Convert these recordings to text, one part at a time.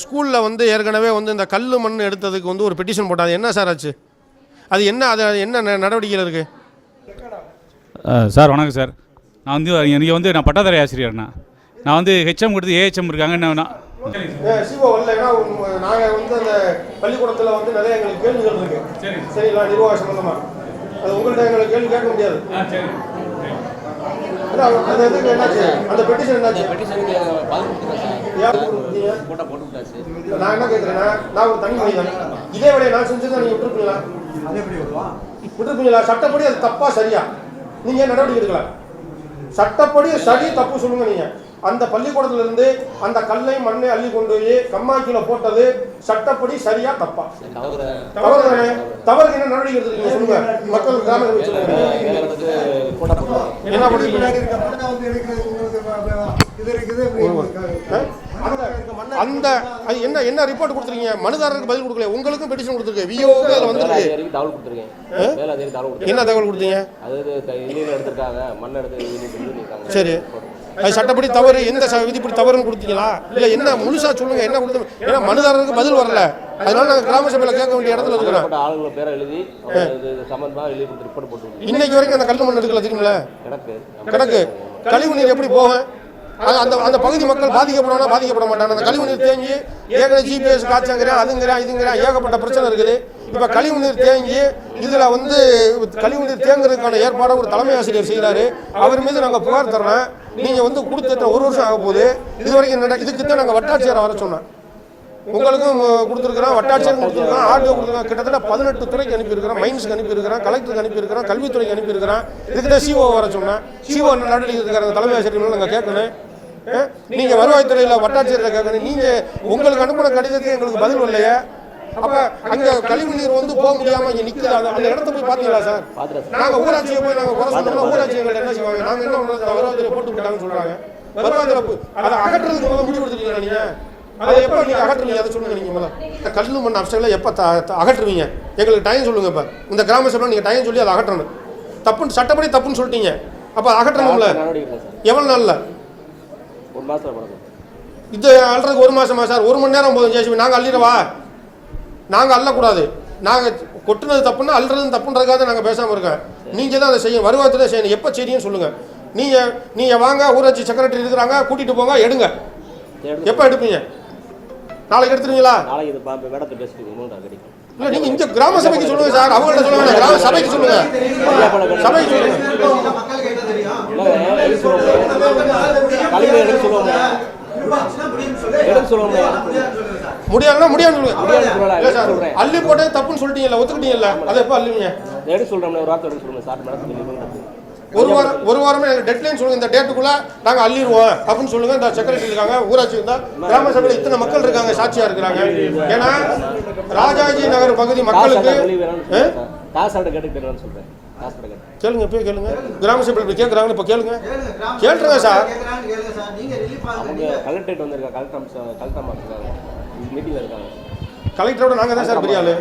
ஸ்கூலில் வந்து ஏற்கனவே வந்து இந்த கல் மண் எடுத்ததுக்கு வந்து ஒரு பெட்டிஷன் போட்டாங்க. என்ன சார் ஆச்சு? அது என்ன, அது என்ன நடவடிக்கையில் இருக்குது? சார் வணக்கம் சார். நான் வந்து இன்றைக்கி வந்து நான் பட்டாதாரி ஆசிரியர்ண்ணா. நான் வந்து ஹெச்எம் கொடுத்து ஏஹெச்எம் இருக்காங்க. சிஓ வரல. ஏன்னா நாங்கள் வந்து அந்த பள்ளிக்கூடத்தில் வந்து நிறைய எங்களுக்கு கேள்விகள் இருக்குது. சரிங்களா? நிர்வாக சம்பந்தமாக அது உங்கள்கிட்ட எங்களுக்கு கேள்வி கேட்க முடியாது. அது எதுக்கு என்னாச்சு? அந்த பெட்டிஷன் என்னாச்சு? நான் என்ன கேட்குறேன்னா, நான் ஒரு தனி மனிதன். இதே வேலையை நான் செஞ்சுதான் நீங்கள் விட்டுருப்பீங்களா? சட்டப்படி அது தப்பா சரியா? நீங்கள் ஏன் நடவடிக்கை எடுக்கலாம்? சட்டப்படி சரி தப்பு சொல்லுங்க. நீங்கள் அந்த பள்ளிக்கூடத்திலிருந்து அந்த கல்லை மண்ணை அள்ளி கொண்டு போய் கம்மாக்கில போட்டது சட்டப்படி சரியா தப்பா? தவறு தானே. தவறுக்கு என்ன நடவடிக்கை எடுத்துருக்கீங்க சொல்லுங்க. மக்கள் கிராம என்ன பண்ணுறீங்க? அந்த அது என்ன என்ன ரிப்போர்ட் கொடுத்துருக்கீங்க? மனுதாரருக்கு பதில் கொடுக்கல. உங்களுக்கும் பெட்டிஷன் கொடுத்துருக்கு. விஓக்கு அதில் வந்துருக்கு. என்ன தகவல் கொடுத்தீங்க? சரி, அது சட்டப்படி தவறு. எந்த விதிப்படி தவறுன்னு கொடுத்தீங்களா? இல்லை என்ன முழுசா சொல்லுங்க. என்ன கொடுத்து? ஏன்னா மனுதாரருக்கு பதில் வரல. அதனால நாங்கள் கிராம சபையில் கேட்க வேண்டிய இடத்துல இருக்கிறோம். இன்னைக்கு வரைக்கும் அந்த கல் மண் எடுக்கல தெரியுங்களா? கிடக்கு. கழிவு நீர் எப்படி போகும்? அந்த அந்த பகுதி மக்கள் பாதிக்கப்படுவானா பாதிக்கப்பட மாட்டாங்க. அந்த கழிவு நீர் தேங்கி ஏற்கனவே ஜிபிஎஸ் காய்ச்சாங்கிறேன், அதுங்கிறேன், இதுங்கிறேன், ஏகப்பட்ட பிரச்சனை இருக்குது. இப்போ கழிவு நீர் தேங்கி இதில் வந்து கழிவு நீர் தேங்குறதுக்கான ஏற்பாடை ஒரு தலைமை ஆசிரியர் செய்கிறாரு. அவர் மீது நாங்கள் புகார் தர்றோம். நீங்கள் வந்து கொடுத்துட்ட 1 வருஷம் ஆக போகுது. இது வரைக்கும் இதுக்கு தான் நாங்கள் வட்டாட்சியரை வர சொன்னோம். உங்களுக்கும் கொடுத்துருக்குறோம், வட்டாட்சியர் கொடுத்துருக்கோம், ஆர்டிஓ கொடுத்துருக்கோம். கிட்டத்தட்ட 18 துறைக்கு அனுப்பியிருக்கிறோம். மைன்ஸ்க்கு அனுப்பியிருக்கிறோம், கலெக்டருக்கு அனுப்பியிருக்கிறோம், கல்வித்துறைக்கு அனுப்பியிருக்கிறோம். இதுக்கு தான் சிஓ வர சொன்னேன். சிஓ நடவடிக்கை இருக்கிற தலைமை ஆசிரியர் நாங்கள் கேட்கணும். நீங்கள் வருவாய்த்துறையில் வட்டாட்சியரில் கேட்கணும். நீங்கள் உங்களுக்கு அனுப்பின கடிதத்துக்கு எங்களுக்கு பதில் இல்லையே. அப்போ அங்கே கழிவு நீர் வந்து போக முடியாமல் இங்கே நிற்குது. அந்த இடத்த போய் பார்த்தீங்களா சார்? நாங்கள் ஊராட்சியை போய் நாங்கள் குறை சொன்னோம்னா ஊராட்சி எங்கள்கிட்ட என்ன செய்வாங்க? நாங்கள் என்ன பண்ணுறது? வருவாய்த்துறை போட்டு விட்டாங்கன்னு சொல்கிறாங்க. வருவாய்த்துறை அதை அகற்றுறதுக்கு முதல்ல முடிவு எடுத்துருக்கீங்க. நீங்கள் அதை எப்போ நீங்கள் அகற்றுவீங்க? அதை சொல்லுங்கள். நீங்கள் முதல்ல கல் மண் அப்சைடில் எப்போ அகற்றுவீங்க? எங்களுக்கு டைம் சொல்லுங்கள். இப்போ இந்த கிராம சபையில் நீங்கள் டைம் சொல்லி அதை அகற்றணும். தப்புன்னு சட்டப்படி தப்புன்னு சொல்லிட்டீங்க. அப்போ அகற்றணும்ல. எவ்வளோ நாளில்? 1 மாதம். இது அல்றதுக்கு 1 மாதமா சார்? 1 மணி நேரம் போதும் ஜேசிபி. நாங்கள் அள்ளிடவா? நாங்கள் அள்ளக்கூடாது. நாங்கள் கொட்டுனது தப்புன்னா அல்றது தப்புன்றதுக்காக நாங்கள் பேசாமல் இருக்கோம். நீங்கள் தான் அதை செய்யணும். வருவாய்த்துறை செய்யணும். எப்போ செய்யணும்னு சொல்லுங்கள். நீங்கள் வாங்க, ஊராட்சி செக்ரட்டரி இருக்கிறாங்க, கூட்டிகிட்டு போங்க, எடுங்க. எப்போ எடுப்பீங்க? நாளைக்கு எடுத்துருவீங்களா? இல்லை, நீங்கள் இந்த கிராம சபைக்கு சொல்லுங்கள் சார். அவங்கள்ட்ட சொல்லுங்க. கிராம சபைக்கு சொல்லுங்கள். சபைக்கு முடியாதுன்னா முடியாது சொல்லுங்க. அள்ளி போட்டே தப்புன்னு சொல்லிட்டீங்கல்ல, ஒத்துக்கிட்டீங்கல்ல, அதை எப்போ அள்ளுவீங்க? ஒரு வாரமே டெட்லைன் சொல்லுங்க. இந்த டேட்டுக்குள்ள நாங்கள் அள்ளிடுவோம் அப்படின்னு சொல்லுங்க. இந்த செக்ரட்டரி இருக்காங்க, ஊராட்சி இருந்தால் கிராம சபையில் இத்தனை மக்கள் இருக்காங்க, சாட்சியா இருக்கிறாங்க. ஏன்னா ராஜாஜி நகர் பகுதி மக்களுக்கு கேளுங்க. இப்போ கேளுங்க. கிராம சபையில் இப்படி கேட்குறாங்கன்னு இப்போ கேளுங்க. கேட்டுருங்க சார். கலெக்டரோட நாங்கள் தான் சார் பெரிய ஆளு.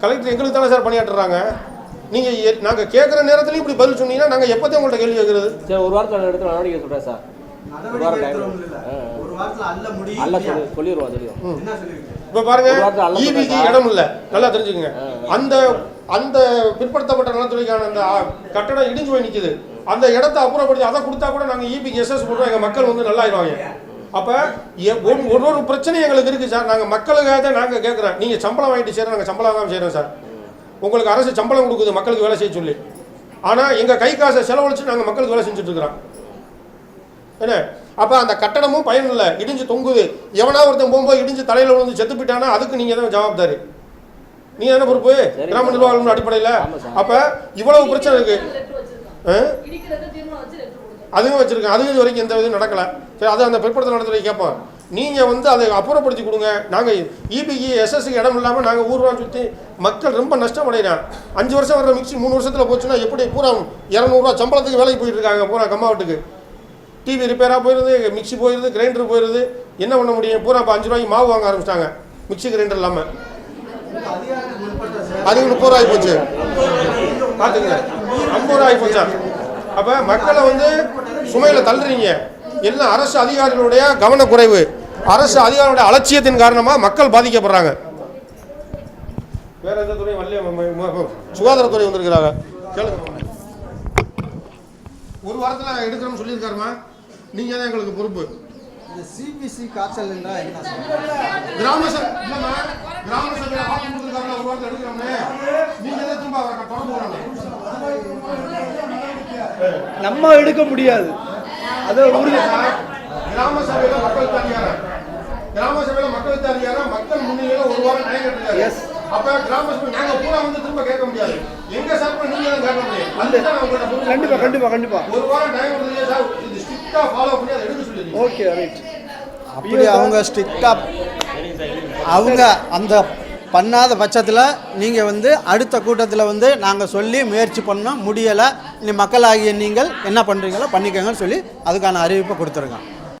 கலெக்டர் எங்களுக்கு தானே சார் பணியாற்றுறாங்க. நீங்கள் நாங்கள் கேட்குற நேரத்துலையும் இப்படி பதில் சொன்னீங்கன்னா நாங்கள் எப்போதான் உங்கள்கிட்ட கேள்வி கேட்குறது? சரி, 1 வாரத்தில் எடுத்து நடவடிக்கை சொல்கிறேன் சார். 1 வாரம் சொல்லிடுவோம். இப்போ பாருங்க, ஈபிக்கு இடம் இல்லை, நல்லா தெரிஞ்சுக்கங்க. அந்த பிற்படுத்தப்பட்ட நலத்துறைக்கான அந்த கட்டடம் இடிஞ்சு போய் நிற்குது. அந்த இடத்த அப்புறப்படுத்தி அதை கொடுத்தா கூட நாங்கள் ஈபிக்கு எஸ்எஸ் போடுறோம். எங்கள் மக்கள் வந்து நல்லா ஆயிடுவாங்க. அப்போ ஒரு பிரச்சனை எங்களுக்கு இருக்குது சார். நாங்கள் மக்களுக்காக தான் நாங்கள் கேட்குறோம். நீங்கள் சம்பளம் வாங்கிட்டு செய்கிறோம், நாங்கள் சம்பளம் தான் செய்கிறோம் சார். உங்களுக்கு அரசு சம்பளம் கொடுக்குது மக்களுக்கு வேலை செய்ய சொல்லி. ஆனால் எங்கள் கை காசை செலவழிச்சு நாங்கள் மக்களுக்கு வேலை செஞ்சுட்ருக்குறோம். என்ன? அப்போ அந்த கட்டடமும் பயன் இல்லை, இடிஞ்சு தொங்குது. எவனா ஒருத்தன் போகும்போது இடிஞ்சு தலையில் விழுந்து செத்து போயிட்டானா அதுக்கு நீங்கள் தான் ஜவாப்தாரி. நீங்கள் என்ன பொறுப்பு? கிராம நிர்வாகம் அடிப்படையில். அப்போ இவ்வளவு பிரச்சனை இருக்குது. அதுவும் வச்சுருக்கேன். அதுவும் இது வரைக்கும் எந்த இதுவும் நடக்கலை. சரி, அது அந்த பிற்படுத்த நடத்துறை கேட்போம். நீங்கள் வந்து அதை அப்புறப்படுத்தி கொடுங்க. நாங்கள் இபிக்கு எஸ்எஸ்க்கு இடம் இல்லாமல் நாங்கள் ஊர்வான் சுற்றி மக்கள் ரொம்ப நஷ்டம் அடைகிறான். 5 வருஷம் வர மிக்சி 3 வருஷத்தில் போச்சுன்னா எப்படி? பூரா 200 ரூபா சம்பளத்துக்கு வேலைக்கு போயிட்டு இருக்காங்க. பூரா கம்மாவட்டுக்கு டிவி ரிப்பேராக போயிடுது, மிக்சி போயிடுது, கிரைண்டர் போயிடுது. என்ன பண்ண முடியும்? பூரா இப்போ 5 ரூபாய்க்கு மாவு வாங்க ஆரம்பிச்சிட்டாங்க. மிக்சி கிரைண்டர் இல்லாமல் அதுக்கு 30 ரூபாய் போச்சு. பார்த்துங்க, 50 ரூபாய் போச்சா? அப்போ மக்களை வந்து சுமையில் தள்ளுறீங்க. எல்லாம் அரசு அதிகாரிகளுடைய கவனக்குறைவு, அரசு அதிகாரிகளுடைய அலட்சியத்தின் காரணமாக மக்கள் பாதிக்கப்படுறாங்க. வேற எந்த துறை வரலையே, சுகாதாரத்துறை வந்திருக்கிறாங்க. கேளுங்க. ஒரு வாரத்தில் எடுக்கிறோம்னு சொல்லியிருக்காருமா, நீங்க தான் எங்களுக்கு பொறுப்பு. இந்த சிபிசி காய்ச்சல் என்றால் என்ன சார்? கிராம சபை இல்லைம்மா, கிராம சபையில் ஆட்சி கொடுத்துருக்காங்க, ஒரு வாரத்தில் எடுக்கிறோம்னு நீங்க தான் திரும்ப தொடர்பு வரணும். நம்ம எடுக்க முடியாது. அது உறுதி. கிராம சபையில மக்கள் அதிகாரம், கிராம சபையில மக்கள் அதிகாரம், மக்கள் முன்னிலையில ஒரு வாரம் டைம் கேட்டுருக்காரு. அப்ப கிராம சபை நாங்க பூரா வந்து திரும்ப கேட்க முடியாது, எங்க சார்பில் நீங்க தான் கேட்க முடியும். கண்டிப்பா கண்டிப்பா கண்டிப்பா ஒரு வாரம் டைம் கொடுத்தீங்க சார், இது ஸ்ட்ரிக்டா ஃபாலோ பண்ணி அதை எடுக்க சொல்லிடுங்க. Okay right. அப்படி அவங்க ஸ்ட்ரிக்டா அவங்க அந்த பண்ணாத பட்சத்தில் நீங்கள் வந்து அடுத்த கூட்டத்தில் வந்து நாங்கள் சொல்லி முயற்சி பண்ணோம், முடியலை, இனி மக்களாகிய நீங்கள் என்ன பண்ணுறீங்களோ பண்ணிக்கோங்கன்னு சொல்லி அதுக்கான அறிவிப்பை கொடுத்துருங்க.